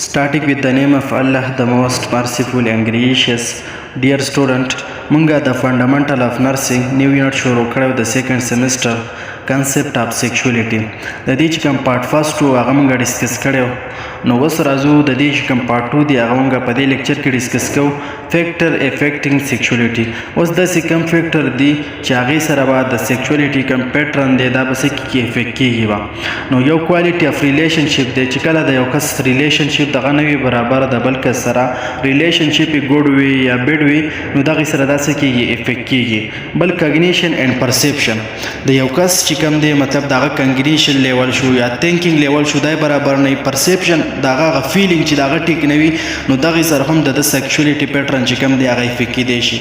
Starting with the name of Allah, the most merciful and gracious. Dear student, munga the fundamental of nursing new unit shuru kړو د second semester concept of sexuality. د دې چې کوم part first to هغه مونږ ډیسکس کړو، نو اوس راځو د دې چې کوم part 2 دی هغه مونږ په دې لیکچر کې ډیسکس کوو. فیکټر افیکټینګ سیکشوالټي. اوس داسې کوم فیکټر دی چې هغې سره به د سیکشوالټي کوم پیټرن دی دا به څه کې افیکټ کېږي به. نو یو کوالټي اف ریلیشنشپ دی چې کله د یو کس ریلیشنشپ دغه نه وي برابر د بل کس سره ریلیشنشپ یې ګډ وي یا بیډ وي، نو دغې سره دا څه کېږي افیکټ کېږي. بل کګنیشن اینډ پرسیپشن د یو کس چې کوم دی مطلب دغه کګنیشن لیول شو یا تھینکینګ لیول شو دی برابر نه وي، پرسیپشن دغه فیلینګ چې دغه ټیک نه وي، نو دغې سره هم د سیکشوالټي پیټرن چې کوم دی هغه افیکټ کېدی شي.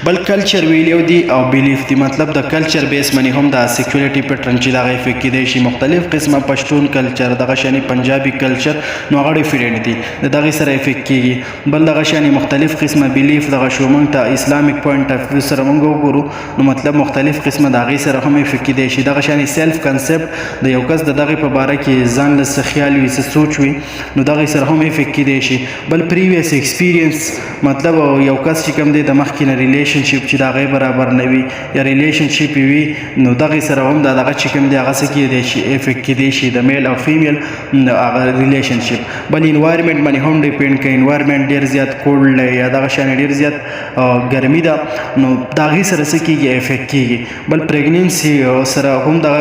بل کلچر ویلیو دی او بیلیف دی، مطلب د کلچر بیس باندې هم د سیکشوالټي پیټرن چې دغه افیکټ کېدی شي. مختلف قسمه پښتون کلچر دغه شانې پنجابي کلچر نو هغه ډیفرنټ دي، د دغې سره افیکټ کېږي. بل دغه شانې مختلف قسمه بیلیف دغه شو موږ ته اسلامک پوینټ اف ویو سره موږ وګورو، نو مطلب مختلف قسمه د هغې سره هم افیکټ کېدی شي. دغه شانې سیلف کنسپټ د یو کس د دغې په باره کې ځان له څه خیال وي څه سوچ وي، نو دغې سره هم افیکټ کېدی شي. بل پریویس ایکسپیرینس، مطلب یو کس چې کوم دی د مخکې نه ریلیشنشپ چې د هغې برابر نه وي یا ریلیشنشپ وي، نو دغې سره هم د دغه چې کوم دی هغه څه کېدی شي افیکټ کېدی شي د میل او فیمیل هغه ریلیشنشپ. بل انوایرمنټ باندې هم ډیپینډ کوي، انوایرمنټ ډېر زیات کولډ دی یا دغه شانې ډېر زیات ګرمي ده، نو د هغې سره څه کېږي افیکټ کېږي. بل پریګنینسي سره هم دغه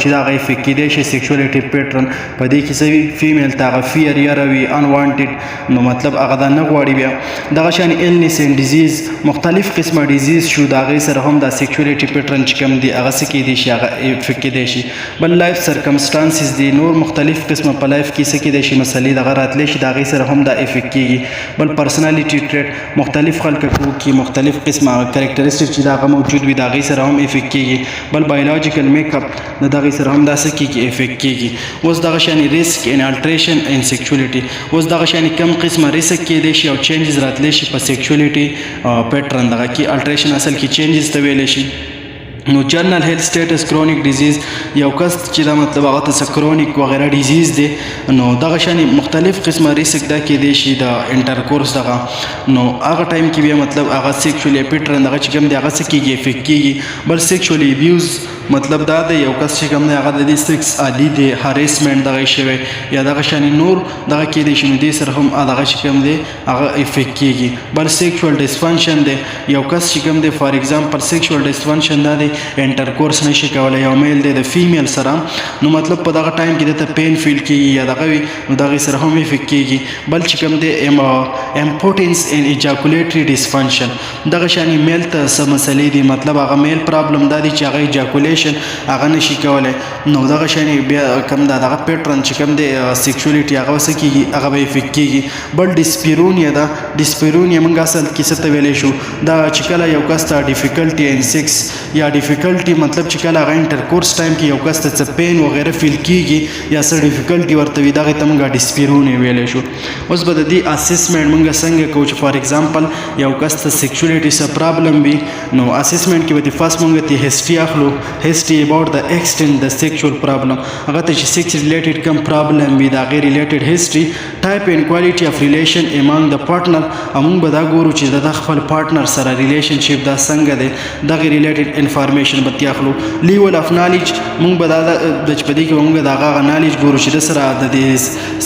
چې د هغه افیکټ کېدی شي سیکشوالټي پیټرن په دې کې څه وي فیمیل ته هغه فیر یره وي انوانټډ، نو مطلب هغه دا نه غواړي. بیا دغه شان ایلنس اینډ ډیزیز، مختلف قسمه ډیزیز شو د هغې سره هم دا سیکشوالټي پیټرن چې کوم دی هغه څه کېدی شي هغه افیکټ کېدی شي. بل لایف سرکمسټانسز دی، نور مختلف قسمه په لایف کې څه کېدی شي مسلې دغه راتلی شي د هغې سره هم دا افیکټ کېږي. بل پرسنالټي ټریټ، مختلف خلک کې مختلف قسمه کریکټرسټک چې د هغه موجود وي د هغې سره هم افیکټ کېږي. بل بایولوجیکل میک اپ د دغې سره هم دا څه کېږي افیکټ کېږي. اوس دغه شانې ریسک ان الټریشن ان سیکشوالټي، اوس دغه شانې کم قسمه ریسک کېدی شي او چینجز راتلی شي په سیکشوالټي پیټرن دغه کې الټریشن اصل کې چینجز ته ویلی شي. نو جنرال هیلث سټیټس کرونیک ډیزیز، یو کس چې دا مطلب هغه ته څه کرونیک وغیره ډیزیز دی، نو دغه شانې مختلف قسمه ریسک دا کېدی شي د انټرکورس دغه، نو هغه ټایم کې بیا مطلب هغه سیکشوالي پیټرن دغه چې کوم دی هغه څه کېږي افیکټ کېږي. بل سیکشوالي ابیوز، مطلب دا دی یو کس چې کوم دی هغه د دې سیکس عادي دی، هریسمنټ دغه شوی یا دغه شانې نور دغه کېدی شي، نو دې سره هم دغه چې کوم دی هغه افیکټ کېږي. بل سیکشوال ډسفنکشن دی، یو کس چې کوم دی فار ایگزامپل سیکشوال ډسفنکشن دا دی انټرکورس نشي کولی، یو میل دی د فیمیل سره، نو مطلب په دغه ټایم کې دته پین فیل کېږي یا دغه وي، نو دغې سره هم افیکټ کېږي. بل چې کوم دی امپوټنس ان ایجاکولیټري ډسفنکشن، دغه شانې میل ته څه مسلې دي، مطلب هغه میل پرابلم دا دی چې هغه ایجاکولیشن هغه نشي کولی، نو دغه شانې بیا کوم دا دغه پیټرن چې کوم دی سیکشوالټي هغه څه کېږي هغه به افیکټ کېږي. بل ډسپیرونیا ده، ډسپیرونیا موږ اصل کې څه ته ویلی شو، دا چې کله یو کس ته ډیفیکلټي ان سیکس یا ډیفیکلټي مطلب چې کله هغه انټرکورس ټایم کې یو کس ته څه پین وغیره فیل کېږي یا څه ډیفیکلټي ورته وي، دغې ته موږ ډسپیرونیا ویلی شو. اوس به د دې اسسمنټ موږ څنګه کوو چې فار ایگزامپل یو کس ته سیکشوالټي څه پرابلم وي، نو اسسمنټ کې به د فرست موږ ته هسټري اخلو، history about the extent the sexual problem، هغه ته چې sex related کوم problem وي د هغې related history، type and quality of relation among the partner، موږ به دا ګورو چې د خپل پارټنر سره ریلیشنشپ دا څنګه دی، دغې related information به ترې اخلو. level of knowledge، موږ به دا د چې په دې کې به موږ د هغه knowledge ګورو چې د سره د دې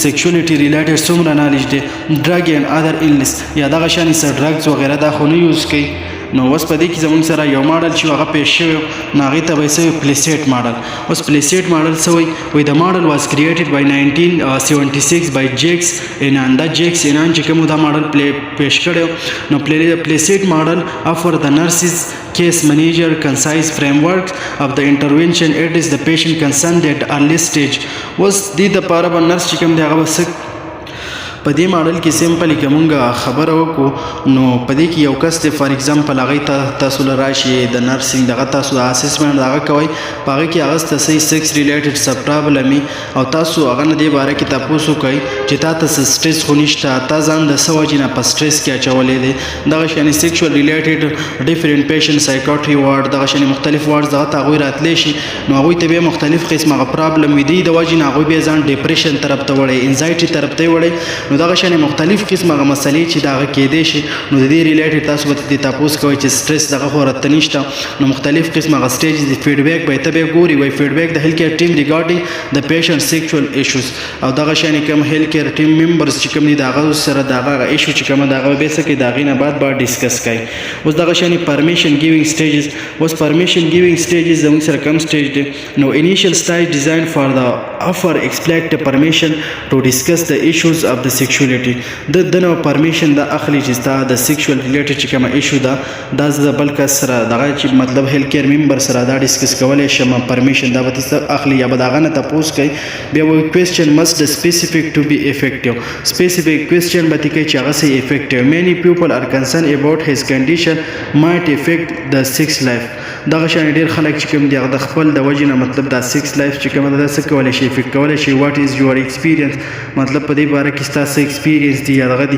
sexuality related څومره knowledge دی. drug and other illness، یا دغه شانې څه drugs وغیره دا خو نه یوز کوي. نو اوس په دې کې زموږ سره یو ماډل چې هغه پیش شوی، نو هغې ته به یې څه وي پلیسیټ ماډل. اوس پلیسیټ ماډل څه وایي د ماډل واز کریټډ بای 1976 بای جیکس انان، دا جیکس انان چې کوم دا ماډل پیش کړی، نو پلیسیټ ماډل افر د نرسز case manager concise framework of the intervention address the patient concern at early stage. اوس دې دپاره به نرس چې کوم دی هغه به په دې ماډل کې سمپلی که مونږ خبره وکړو، نو په دې کې یو کس دی فار ایگزامپل هغې ته تاسو له راشي د نرسینګ دغه تاسو د اسسمنټ دغه کوئ، په هغې کې هغه ته صحیح سیکس ریلیټډ څه پرابلم وي او تاسو هغه نه دې باره کې تپوس وکئ چې تا ته څه سټرس خو نشته، تا ځان د څه وجې نه په سټرس کې اچولی دی. دغه شانې سیکشوال ریلیټډ ډیفرنټ پیشنټ سایکاټري وارډ، دغه شانې مختلف وارډز دغه ته هغوی راتلی شي، نو هغوی ته بیا مختلف قسم هغه پرابلم وي، دی د وجې نه هغوی بیا ځان ډپریشن طرف ته وړی، انزایټي طرف ته یې وړی، نو دغه شان مختلف قسمه مسلې چې دغه کېدې شي نو د دې ریلیټډ تاسو به د تاسو کوی چې سټرس دغه خو راته نشته نو مختلف قسمه سټیجز د فیډبیک به ته به ګوري وای فیډبیک د هیلث کیر ټیم ریګارډینګ د پیشنټ سیکشوال ایشوز او دغه شان کوم هیلث کیر ټیم ممبرز چې کوم دي دغه سره دغه ایشو چې کوم دغه به څه کې دغه نه بعد ډیسکس کوي اوس دغه شان پرمیشن ګیوینګ سټیجز اوس پرمیشن ګیوینګ سټیجز زموږ سره کوم سټیج دی نو انیشل سټیج ډیزاین فار د offer expect permission to discuss the issues of the sexuality د نو پرمیشن د اخلي چې ستا د سیکشوال ریلیټډ چې کوم ایشو دا د بل کس سره دغه چې مطلب هیلث کیر ممبر سره دا ډیسکس کولای شم پرمیشن دا به اخلي یا به دغه نه تاسو کوي بیا وایي question must be specific to be effective specific question به کې چې هغه سي effective many people are concerned about his condition might affect the sex life دغه شان ډیر خلک چې کوم دی د خپل د وجنه مطلب د سیکس لایف چې کوم د څه کولای شي افیکټ کولای شي what is your experience مطلب په دې باره کې ستاسو ایکسپیرینس دی یا دغه دی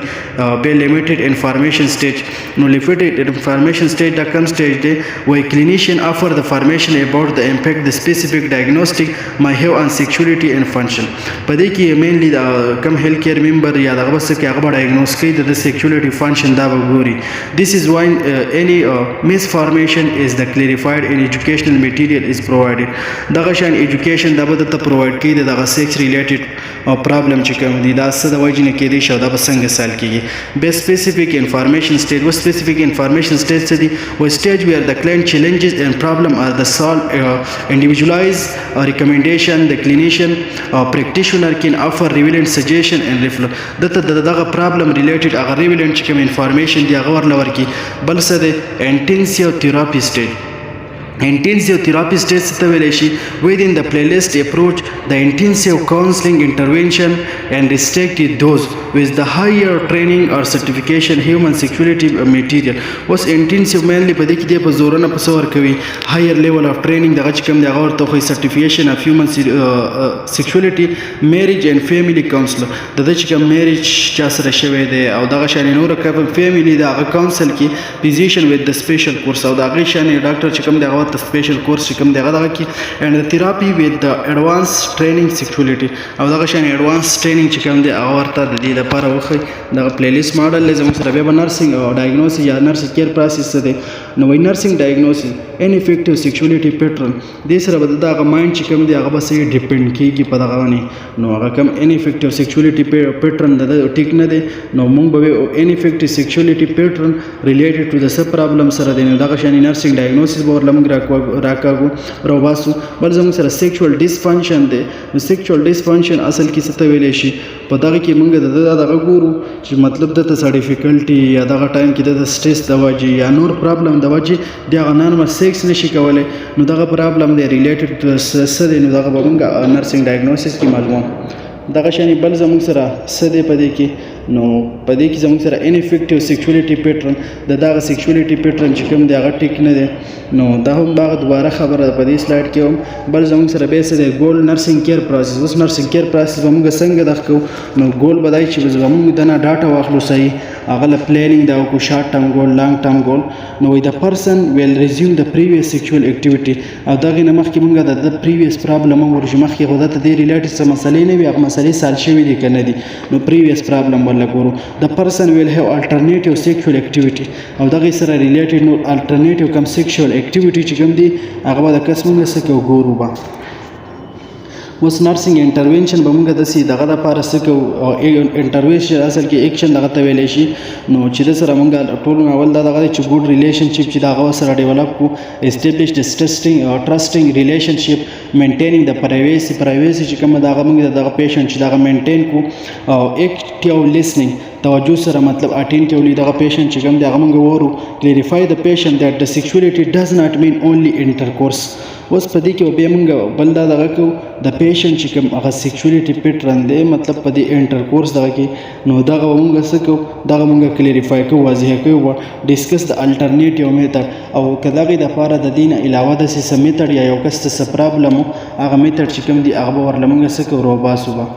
به limited information stage نو limited information stage دا کوم stage دی وای clinician offer the information about the impact the specific diagnostic might have on sexuality and function په دې کې mainly کوم health care member یا دغه څه کې هغه diagnose کوي د sexuality function دا وګوري this is why any misformation is the clarified in educational material is provided دغه شان education دا به ته provide کوي دغه sex related problem چې کوم دي دا څه د وجې نه کېدی شي دا به څنګه سال کېږي به specific information stage و specific information stage څه دي و stage where the client challenges and problem are the solved individualized recommendation the clinician practitioner can offer relevant suggestion and reflect دغه problem related هغه relevant چې کوم information دی هغه ورلور کی بل څه دی intensive therapy stage intensive therapy stage ته ویل شي within the playlist approach the intensive counseling intervention and restricted those with the higher training or certification human sexuality material was intensive mainly په دې کې د په زورونه په سور کوي higher level of training دغه چې کوم دغه ورته خو certification of human sexuality marriage and family counselor دغه چې کوم marriage چا سره شوی دی او دغه شان نور کوم family دغه counsel کې physician with the special course او دغه شان ډاکټر چې کوم دغه the special course چې کوم دغه کې and the therapy with the advanced training sexuality او دغه شان advanced training چې کوم دی هغه ورته د دې لپاره وخی دغه پلیلیست ماډل لازم سره به نرسنګ او ډایګنوسس یا نرس کیر پروسس دی نو وای نرسنګ ډایګنوسس ان افیکټیو سیکشوالټي پیټرن دې سره به دغه مایند چې کوم دی هغه به سي ډیپند کیږي په دغه باندې نو هغه کوم ان افیکټیو سیکشوالټي پیټرن د ټیک نه دی نو موږ به ان افیکټیو سیکشوالټي پیټرن ریلیټډ ټو د سب پرابلم سره دی نو دغه شان نرسنګ ډایګنوسس به ورلم راکاګو روباسو بل زموږ سره سیکشوال ډیسفنکشن دی نو سیکشوال ډیسفنکشن اصل کې څه ته ویل شي په دغه کې موږ دغه ګورو چې مطلب د څه ډیفیکلټي یا دغه ټایم کې د سټریس د وجې یا نور پرابلم د وجې دغه نارمل سیکس نشي کولای نو دغه پرابلم دی ریلیټډ ټو څه دی نو دغه به موږ نرسنګ ډایګنوسس کې معلومه دغه شانی بل زموږ سره څه دی په دې کې نو په دې کې زموږ سره انفیکټیو سیکشوالټي پیټرن دغه سیکشوالټي پیټرن چې کوم دی هغه ټیک نه دی نو دا هم باغ دوباره خبره په دې سلایډ کې هم بل زموږ سره به څه دی ګول نرسنګ کیر پروسس اوس نرسنګ کیر پروسس به موږ څنګه دغه کوو نو ګول بدای چې موږ دنه ډاټا واخلو صحیح هغه له پلانینګ دا کو شارټ ټرم ګول لانګ ټرم ګول نو وي د پرسن ویل ریزیوم د پریویس سیکشوال اکټیویټي او دغه نه مخکې موږ د پریویس پرابلم ورجو مخکې غوډه ته دی ریلیټډ څه مسلې نه وي هغه مسلې سال شوي دي کنه دي نو پریویس پرابلم ولا ګورو د person will have alternative sexual activity او دغه سره related no alternative کوم sexual activity چې کوم دي هغه د قسمه څخه وګورو با اوس نرسنګ انټرونشن به موږ د سي دغه د لپاره څه انټرونشن اصل کې اکشن دغه ته ویل شي نو چې د سره موږ ټول اول دغه چې ګډ ریلیشنشپ چې دغه سره ډیولپ کو اسټابلیش د ټرسټینګ ریلیشنشپ مینټینینګ د پرایویسي چې کوم دغه موږ دغه پیشنټ چې دغه مینټین کو او اکټیو لیسنینګ توجه سره مطلب اټینټیولی دغه پیشنټ چې کوم دغه موږ وورو کلیریفای د پیشنټ that the sexuality does not mean only intercourse اوس په دې کې به موږ بل دغه کو د پیشنټ چې کوم هغه سیکشوالټي پیټرن دی مطلب په دې انټرکورس دغه کې نو دغه موږ څه کو دغه موږ کلیریفای کو واضح کوو ډیسکس د الټرنیټیو میثډ او کداغه د لپاره د دین علاوه د سیسه میثډ یا یو کس څه پرابلم هغه میثډ چې کوم دی هغه ورلمږه څه کو روباسو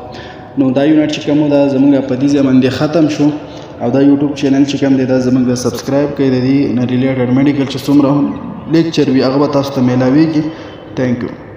نو دا یونټ چې کوم دا زموږ په دې ځمن دی ختم شو او دا یوټیوب چینل چې کوم دی دا زموږ سبسکرایب کړئ د دې ریلیټډ میډیکل چې څومره لیکچر وی هغه تاسو ته ملاويږي ثانک یو